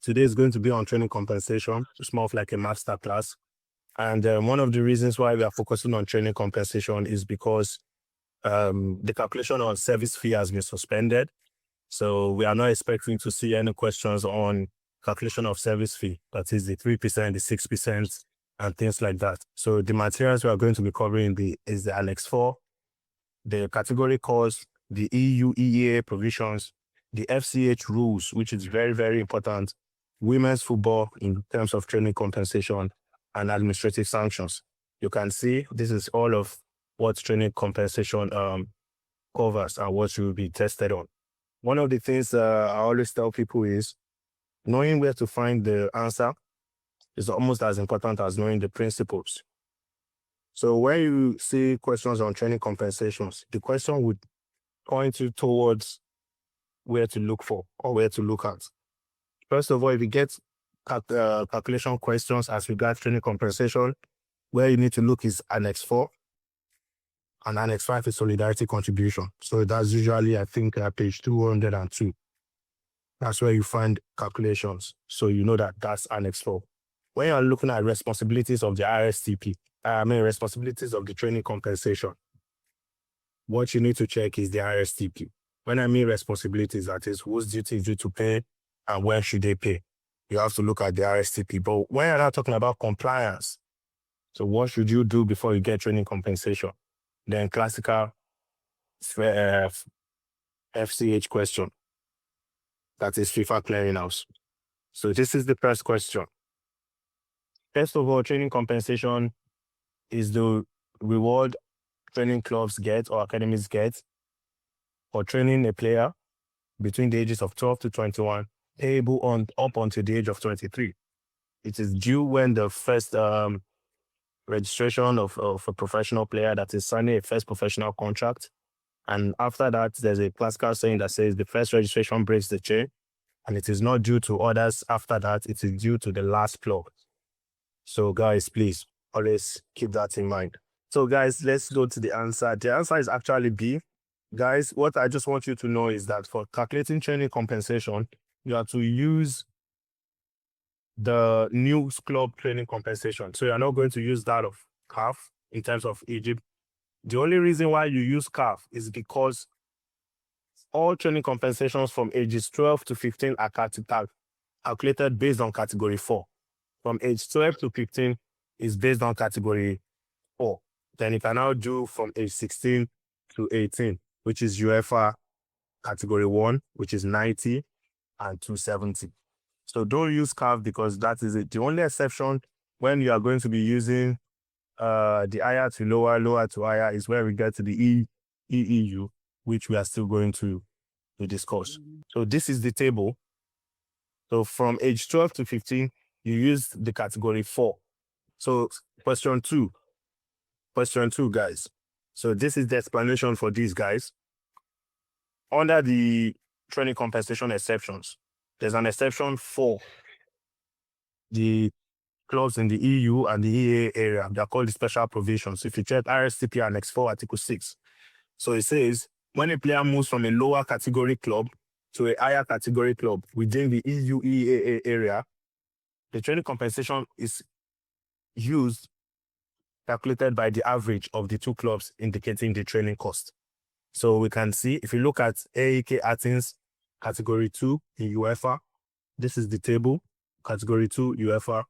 Today is going to be on training compensation. It's more of like a masterclass. And one of the reasons why we are focusing on training compensation is because the calculation on service fee has been suspended. So we are not expecting to see any questions on calculation of service fee. That is the 3%, the 6%, and things like that. So the materials we are going to be covering is the Annex 4, the category course, the EU EEA provisions, the FCH rules, which is very, very important, women's football in terms of training compensation, and administrative sanctions. You can see this is all of what training compensation covers and what you will be tested on. One of the things I always tell people is knowing where to find the answer is almost as important as knowing the principles. So when you see questions on training compensations, the question would point you towards where to look for or where to look at. First of all, if you get calculation questions as regards training compensation, where you need to look is Annex 4, and Annex 5 is solidarity contribution. So that's usually, I think, page 202. That's where you find calculations. So you know that that's Annex 4. When you're looking at responsibilities of the RSTP, responsibilities of the training compensation, what you need to check is the RSTP. When I mean responsibilities, that is whose duty is due to pay and when should they pay. You have to look at the RSTP. But when you're not talking about compliance, so what should you do before you get training compensation? Then classical FCH question. That is FIFA clearinghouse. So this is the first question. First of all, training compensation is the reward training clubs get or academies get for training a player between the ages of 12 to 21, payable up until the age of 23. It is due when the first registration of a professional player that is signing a first professional contract. And after that, there's a classical saying that says the first registration breaks the chain, and it is not due to others after that, it is due to the last club. So guys, please always keep that in mind. So guys, let's go to the answer. The answer is actually B. Guys, what I just want you to know is that for calculating training compensation, you have to use the new club training compensation. So you're not going to use that of CAF in terms of Egypt. The only reason why you use CAF is because all training compensations from ages 12 to 15 are calculated based on category 4. From age 12 to 15 is based on category 4. Then you can now do from age 16 to 18, which is UEFA category 1, which is 90 and 270. So don't use CAF because that is it. The only exception when you are going to be using the higher to lower, lower to higher is where we get to the EEU, which we are still going to discuss. So this is the table. So from age 12 to 15, you use the category 4. So question two, guys. So this is the explanation for these guys. Under the training compensation exceptions, there's an exception for the clubs in the EU and the EA area. They're called the special provisions. If you check RSTP Annex 4, Article 6. So it says, when a player moves from a lower category club to a higher category club within the EU EAA area, the training compensation is calculated by the average of the two clubs, indicating the training cost. So we can see, if you look at AEK Athens, category 2 in UEFA, this is the table, category 2 UEFA,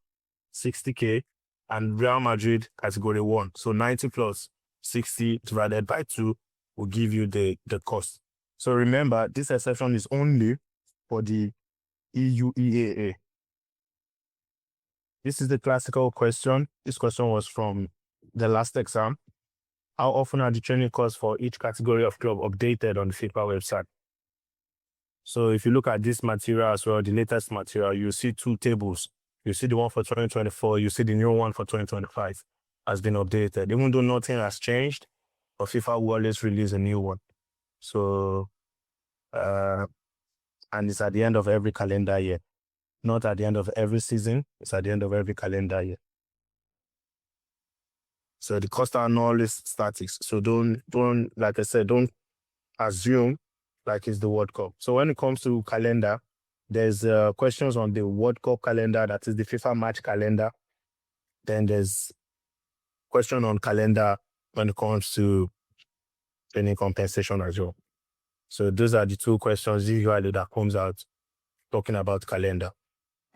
60K, and Real Madrid, category 1. So 90 plus 60 divided by 2 will give you the cost. So remember, this exception is only for the EU EAA. This is the classical question. This question was from the last exam. How often are the training costs for each category of club updated on the FIFA website? So if you look at this material as well, the latest material, you see two tables. You see the one for 2024, you see the new one for 2025 has been updated. Even though nothing has changed, but FIFA will always release a new one. So, and it's at the end of every calendar year. Not at the end of every season, it's at the end of every calendar year. So the cost are not always statics. So don't, like I said, don't assume like it's the World Cup. So when it comes to calendar, There's questions on the World Cup calendar, that is the FIFA match calendar. Then there's question on calendar when it comes to training compensation as well. So those are the two questions usually that comes out talking about calendar.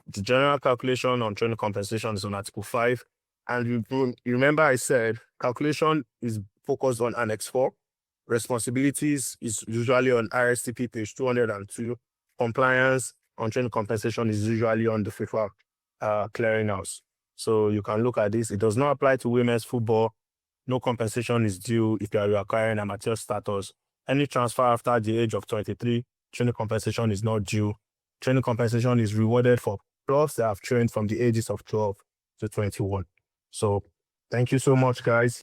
The general calculation on training compensation is on Article 5. And you remember I said calculation is focused on Annex 4. Responsibilities is usually on RSTP page 202. Compliance on training compensation is usually on the FIFA clearinghouse. So you can look at this. It does not apply to women's football. No compensation is due if you are acquiring amateur status. Any transfer after the age of 23, training compensation is not due. Training compensation is rewarded for clubs that have trained from the ages of 12 to 21. So thank you so much, guys.